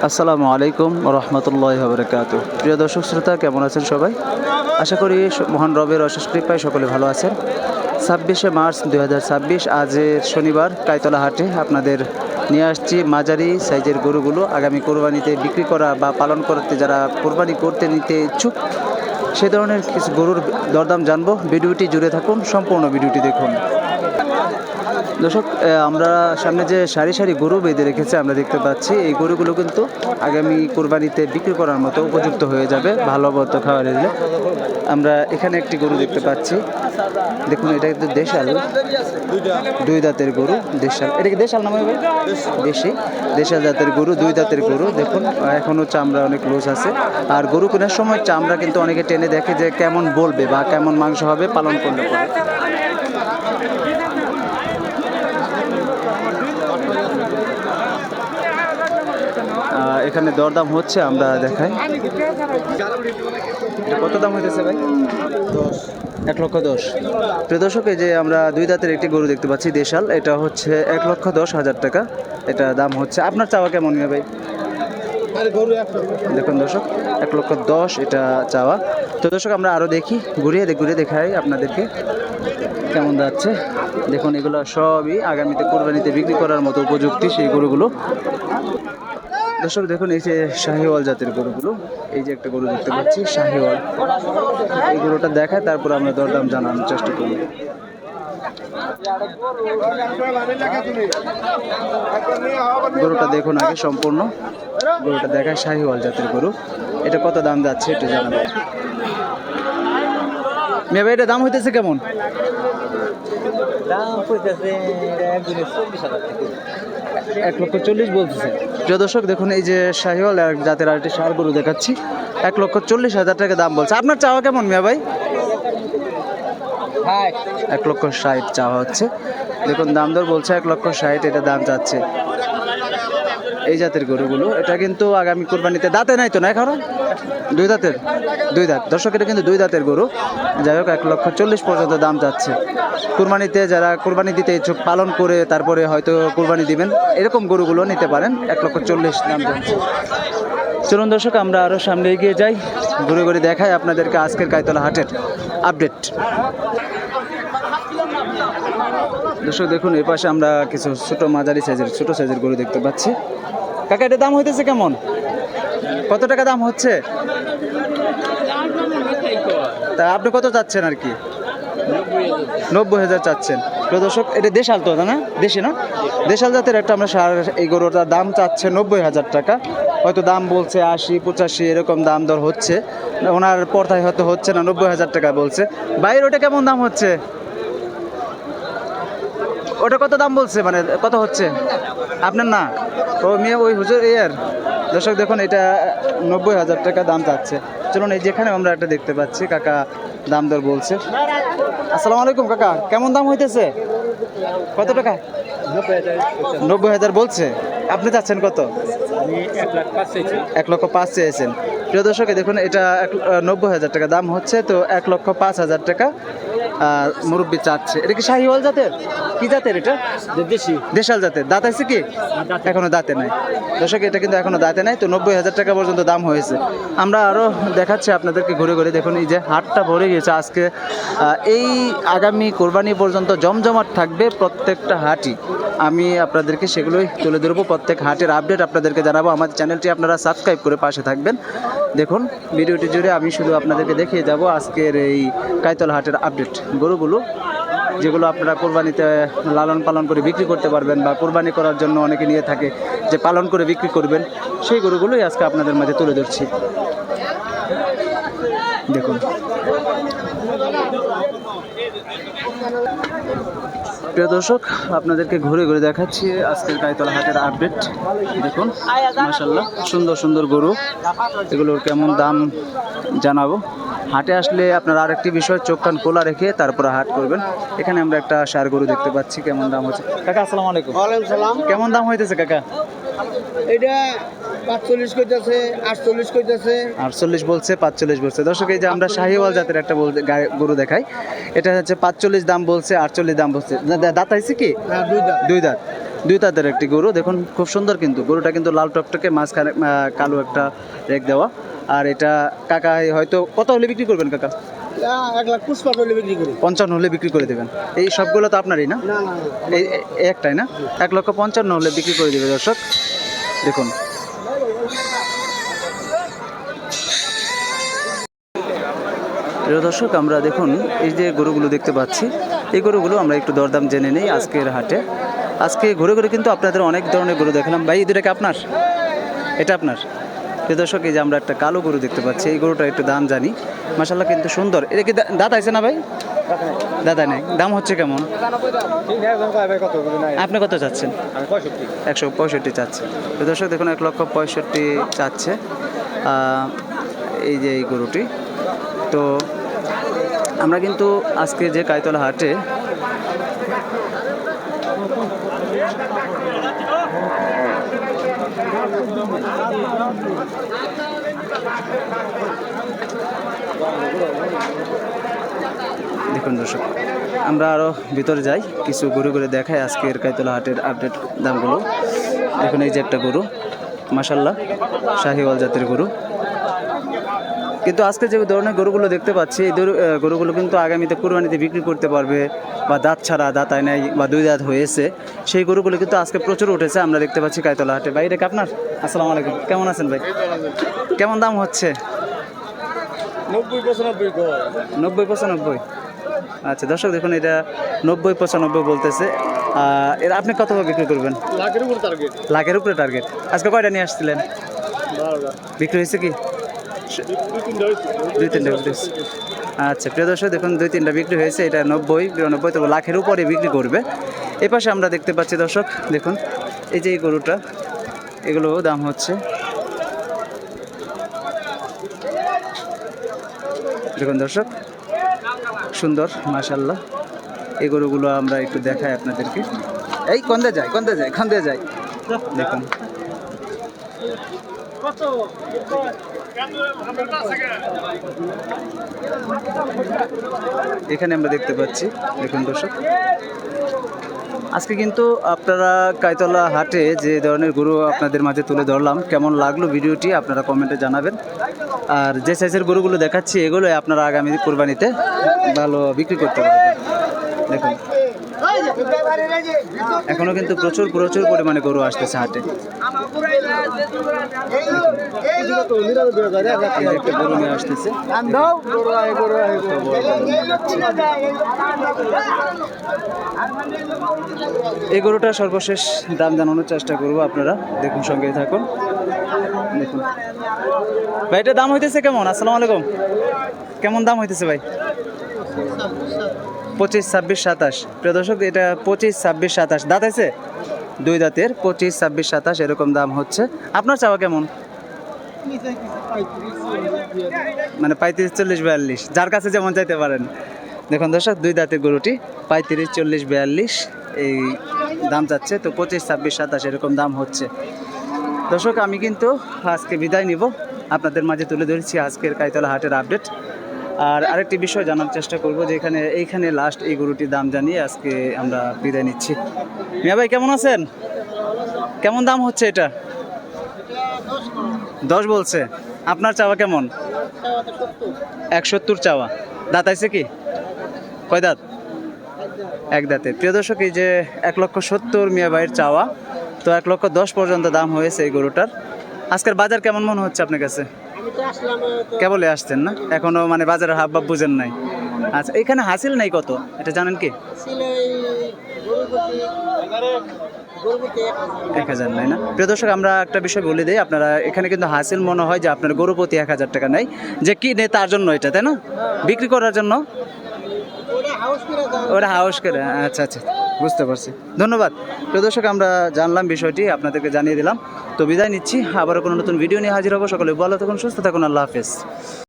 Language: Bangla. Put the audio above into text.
আসসালামু আলাইকুম রহমতুল্লাহি ওয়া বারাকাতুহু। প্রিয় দর্শক শ্রোতা, কেমন আছেন সবাই? আশা করি মহান রবের অশেষ কৃপায় সকলে ভালো আছেন। 26শে মার্চ 2026 আজের শনিবার কাইতলা হাটে আপনাদের নিয়ে আসছি মাঝারি সাইজের গরুগুলো আগামী কোরবানিতে বিক্রি করা বা পালন করতে যারা কোরবানি করতে নিতে ইচ্ছুক সে ধরনের কিছু গরুর দরদাম জানবো। ভিডিওটি জুড়ে থাকুন, সম্পূর্ণ ভিডিওটি দেখুন। দর্শক, আমরা সামনে যে সারি সারি গরু বেঁধে রেখেছে আমরা দেখতে পাচ্ছি, এই গরুগুলো কিন্তু আগামী কোরবানিতে বিক্রি করার মতো উপযুক্ত হয়ে যাবে ভালো মতো খাবার দিলে। আমরা এখানে একটি গরু দেখতে পাচ্ছি, দেখুন এটা কিন্তু দেশাল, দুই দাঁতের গরু দেশাল। এটা কি দেশাল নাম হবে? দেশাল জাতের গরু, দুই দাঁতের গরু। দেখুন এখনও চামড়া অনেক লুজ আছে। আর গরু কেনার সময় চামড়া কিন্তু অনেকে টেনে দেখে যে কেমন বলবে বা কেমন মাংস হবে পালন করলে পরে। এখানে দরদাম হচ্ছে, আমরা দেখাই কত দাম হইতেছে ভাই? 1,10,000। প্রিয় দর্শক, এই যে আমরা দুই দাঁতের একটি গরু দেখতে পাচ্ছি দেশাল, এটা হচ্ছে 1,10,000 টাকা এটা দাম হচ্ছে। আপনার চাওয়া কেমন নিয়ে ভাই? দেখুন দর্শক, 1,10,000 এটা চাওয়া। তো দর্শক, আমরা আরও দেখি, ঘুরিয়ে দেখাই আপনাদেরকে কেমন যাচ্ছে। দেখুন এগুলো সবই আগামীতে কোরবানিতে বিক্রি করার মতো উপযুক্তি সেই গরুগুলো। দর্শক দেখুন, এই যে শাহিওয়াল জাতের গরুগুলো, এই যে একটা গরু দেখতে পাচ্ছি শাহিওয়াল, এই গরুটা দেখায় তারপর আমরা দরদাম জানানোর চেষ্টা করি। গরুটা দেখুন আগে সম্পূর্ণ, গরুটা দেখায় শাহিওয়াল জাতের গরু। এটা কত দাম যাচ্ছে একটু জানাবেন মেয়ে ভাই? এটা দাম হইতেছে কেমন? দাম কইতেছে 1,40,000 বলতেছে। প্রিয় দর্শক দেখুন, এই যে শাহিওয়াল জাতের আরেকটি ষাঁড় গরু দেখাচ্ছি, 1,40,000 টাকা দাম বলছে। আপনার চাওয়া কেমন মিয়া ভাই? 1,60,000 চাওয়া হচ্ছে। দেখুন দাম দর বলছে 1,60,000 এটা দাম চাচ্ছে এই জাতের গরুগুলো। এটা কিন্তু আগামী কোরবানিতে দাঁতে নাই তো না এখন? দুই দাঁত। দর্শক, এটা কিন্তু দুই দাঁতের গরু। যাই হোক 1,40,000 পর্যন্ত দাম চাচ্ছে। কোরবানিতে যারা কোরবানি দিতে ইচ্ছুক, পালন করে তারপরে হয়তো কোরবানি দিবেন, এরকম গরুগুলো নিতে পারেন। 1,40,000 দাম যাচ্ছে। চলুন দর্শক, আমরা আরও সামনে এগিয়ে যাই, ঘুরে দেখাই আপনাদেরকে আজকের কাইতলা হাটের আপডেট। দর্শক দেখুন, এই পাশে আমরা কিছু ছোট সাইজের গরু দেখতে পাচ্ছি। কাকা, এটার দাম হইতেছে কেমন? কত টাকা দাম হচ্ছে? তা আপনি কত চাচ্ছেন আর কি? 90,000 চাচ্ছেন। প্রিয় দর্শক, এটা দেশাল তো না? দেশাল জাতের একটা আমরা ষাঁড়, এই গরুটার দাম চাচ্ছে 90,000 টাকা। হয়তো দাম বলছে 80-85 এরকম দাম দর হচ্ছে, ওনার পর্দায় হয়তো হচ্ছে না, 90,000 টাকা বলছে। বাইরে ওটা কেমন দাম হচ্ছে? ওটা কত দাম বলছে, মানে কত হচ্ছে আপনার? না ও মেয়ে ওই হুজুর ইয়ার। দর্শক দেখুন, এটা 90,000 টাকা দাম চাচ্ছে। চলুন, এই যেখানে আমরা একটা দেখতে পাচ্ছি কাকা দাম দর বলছে। আসসালামু আলাইকুম কাকা, কেমন দাম হইতেছে? কত টাকা? 90,000 বলছে। আপনি চাচ্ছেন কত? 1,05,000 চেয়েছেন। প্রিয় দর্শক দেখুন, এটা 90,000 টাকা দাম হচ্ছে, তো 1,05,000 টাকা মুরব্বি চাচ্ছে। এটা কি শাহিওয়াল জাতের? কি জাতের এটা? দেশাল জাতের। দাঁত আছে কি? এখনো দাঁতে নাই। দর্শক, এটা কিন্তু এখনো দাঁতে নাই, তো 90,000 টাকা পর্যন্ত দাম হয়েছে। আমরা আরও দেখাচ্ছি আপনাদেরকে ঘুরে। দেখুন এই যে হাটটা ভরে গিয়েছে আজকে। এই আগামী কোরবানি পর্যন্ত জমজমাট থাকবে প্রত্যেকটা হাটই। আমি আপনাদেরকে সেগুলোই তুলে ধরবো, প্রত্যেক হাটের আপডেট আপনাদেরকে জানাবো। আমাদের চ্যানেলটি আপনারা সাবস্ক্রাইব করে পাশে থাকবেন। দেখুন ভিডিওটি জুড়ে আমি শুধু আপনাদেরকে দেখিয়ে যাব আজকের এই কাইতলা হাটের আপডেট গরুগুলো, যেগুলো আপনারা কোরবানিতে লালন পালন করে বিক্রি করতে পারবেন, বা কোরবানি করার জন্য অনেকে নিয়ে থাকে যে পালন করে বিক্রি করবেন, সেই গরুগুলোই আজকে আপনাদের মাঝে তুলে ধরছি। দেখুন প্রিয় দর্শক, আপনাদেরকে ঘুরে দেখাচ্ছি আজকের কাইতলা হাটের আপডেট। দেখুন মাশাআল্লাহ, সুন্দর গরু, এগুলোর কেমন দাম জানাবো। হাটে আসলে আপনারা আরেকটি বিষয়, চোখ কান খোলা রেখে তারপরে হাট করবেন। এখানে আমরা একটা ষাঁড় গরু দেখতে পাচ্ছি, কেমন দাম হচ্ছে। কাকা আসসালামু আলাইকুম। ওয়ালাইকুম সালাম। কেমন দাম হইতেছে কাকা? এটা 45 কইতাছে, 48 কইতাছে। 48 বলছে, 45 বলছে। দর্শক, এই যে আমরা শাহিওয়াল জাতের একটা গরু দেখাই, এটা হচ্ছে 45 দাম বলছে, 48 দাম বলছে। দাঁত আছে কি? দুই দাঁত। দুই দাঁত। দুই দাঁতের একটি গরু দেখুন, খুব সুন্দর কিন্তু গরুটা কিন্তু লাল টকটকে, মাঝখানে কালো একটা রেক দেওয়া। আর এটা কাকা হয়তো কত হলে বিক্রি করবেন কাকা? 1,55,000 হলে বিক্রি করি। 55 হলে বিক্রি করে দেবেন। এই সবগুলো তো আপনারই না? না না এই একটাই না? 1,55,000 হলে বিক্রি করে দেবে দর্শক। দেখুন প্রিয় দর্শক, আমরা দেখুন এই যে গরুগুলো দেখতে পাচ্ছি, এই গরুগুলো আমরা একটু দরদাম জেনে নেই আজকের হাটে। আজকে ঘুরে ঘুরে কিন্তু আপনাদের অনেক ধরনের গরু দেখালাম। ভাই, এই দুটাকে আপনার? এটা আপনার? প্রিয় দর্শক, এই যে আমরা একটা কালো গরু দেখতে পাচ্ছি, এই গরুটা একটু দাম জানি। মাশাআল্লাহ কিন্তু সুন্দর। এটা কি দাঁত আছে না ভাই? দাদা নেই। দাম হচ্ছে কেমন? আপনি কত চাচ্ছেন? 165 চাচ্ছে। প্রিয় দর্শক দেখুন, 1,65,000 চাচ্ছে এই যে এই গরুটি। তো আমরা কিন্তু আজকে যে কাইতলা হাটে দেখুন দর্শক, আমরা আরও ভিতরে যাই, কিছু গরু করে দেখাই আজকের কাইতলা হাটের আপডেট দামগুলো। দেখুন এই যে একটা গরু, মাশাআল্লাহ শাহিওয়াল জাতের গরু। কিন্তু আজকে যে ধরনের গরুগুলো দেখতে পাচ্ছি, এই গরুগুলো কিন্তু আগামীতে কুরবানিতে বিক্রি করতে পারবে, বা দাঁত ছাড়া, দাঁত আয় নাই বা দুই দাঁত হয়েছে, সেই গরুগুলো কিন্তু আজকে প্রচুর উঠেছে। আমরা দেখতে পাচ্ছি কাইতলা হাটে। ভাই, এটা কি আপনার? আসসালামু আলাইকুম, কেমন আছেন ভাই? কেমন দাম হচ্ছে? 90-95। আচ্ছা দর্শক দেখুন, এটা 90-95 বলতেছে। এর আপনি কত বিক্রি করবেন? লাখের উপরে টার্গেট। আজকে কয়টা নিয়ে আসছিলেন? বিক্রি হয়েছে কি? 2-3টা বিক্রি হয়েছে। আচ্ছা প্রিয় দর্শক দেখুন, 2-3টা বিক্রি হয়েছে। এটা 90-92, তবে লাখের উপরে বিক্রি করবে। এ পাশে আমরা দেখতে পাচ্ছি দর্শক দেখুন, এই যে এই গরুটা, এগুলো দাম হচ্ছে, দেখুন দর্শক সুন্দর মাশাআল্লাহ। এই গরুগুলো আমরা একটু দেখাই আপনাদেরকে। এই কন্দে যায় দেখুন। এখানে আমরা দেখতে পাচ্ছি, দেখুন দর্শক, আজকে কিন্তু আপনারা কাইতলা হাটে যে ধরনের গরু আপনাদের মাঝে তুলে ধরলাম, কেমন লাগলো ভিডিওটি আপনারা কমেন্টে জানাবেন। আর যে সাইজের গরুগুলো দেখাচ্ছি, এগুলো আপনারা আগামী কুরবানিতে ভালো বিক্রি করতে পারবেন। দেখুন এখনো কিন্তু প্রচুর পরিমাণে গরু আসতেছে হাটে। একটা গরু নিয়ে আসতেছে, এই গরুটা সর্বশেষ দাম জানানোর চেষ্টা করবো, আপনারা দেখুন, সঙ্গে থাকুন। দেখুন ভাই, এটার দাম হইতেছে কেমন? আসসালামু আলাইকুম, কেমন দাম হইতেছে ভাই? 25, 26, 27। প্রিয় দর্শক, এটা 25, 26, 27 দাঁত আছে, দুই দাঁতের। 25, 26, 27 এরকম দাম হচ্ছে। আপনার চাওয়া কেমন? মানে 35, 40, 42, যার কাছে যেমন চাইতে পারেন। দেখুন দর্শক, দুই দাঁতের গরুটি 35, 40, 42 এই দাম যাচ্ছে। তো 25, 26, 27 এরকম দাম হচ্ছে। দর্শক, আমি কিন্তু আজকে বিদায় নিব, আপনাদের মাঝে তুলে ধরেছি আজকের কাইতলা হাটের আপডেট। আর আরেকটি বিষয় জানার চেষ্টা করব যে এইখানে লাস্ট এই গরুটির দাম জানিয়ে আজকে আমরা বিদায় নিচ্ছি। মিয়া ভাই, কেমন আছেন? কেমন দাম হচ্ছে এটা? 10 বলছে। আপনার চাওয়া কেমন? 170 চাওয়া। দাঁত আছে কি? কয় দাঁত? এক দাঁতে। প্রিয় দর্শক, এই যে 1,70,000 মিয়া ভাইয়ের চাওয়া। তো 1,10,000 পর্যন্ত দাম হয়েছে এই গরুটার। আজকের বাজার কেমন মনে হচ্ছে আপনার কাছে? কেবলে আসছেন না, এখনো মানে বাজারের হাবভাব বুঝেন নাই। আচ্ছা, এখানে হাসিল নাই কত, এটা জানেন কি? 1,000 নাই না? প্রিয় দর্শক, আমরা একটা বিষয় বলে দিই, আপনারা এখানে কিন্তু হাসিল মনে হয় যে আপনার গরু প্রতি 1,000 টাকা নেই, যে কি নেই তার জন্য এটা, তাই না? বিক্রি করার জন্য ওরা হাউস করে। আচ্ছা, বুঝতে পারছি। ধন্যবাদ। প্রিয় দর্শক, আমরা জানলাম বিষয়টি, আপনাদেরকে জানিয়ে দিলাম। তো বিদায় নিচ্ছি, আবারও কোনো নতুন ভিডিও নিয়ে হাজির হবো। সকলে ভালো থাকুন, সুস্থ থাকুন, আল্লাহ হাফেজ।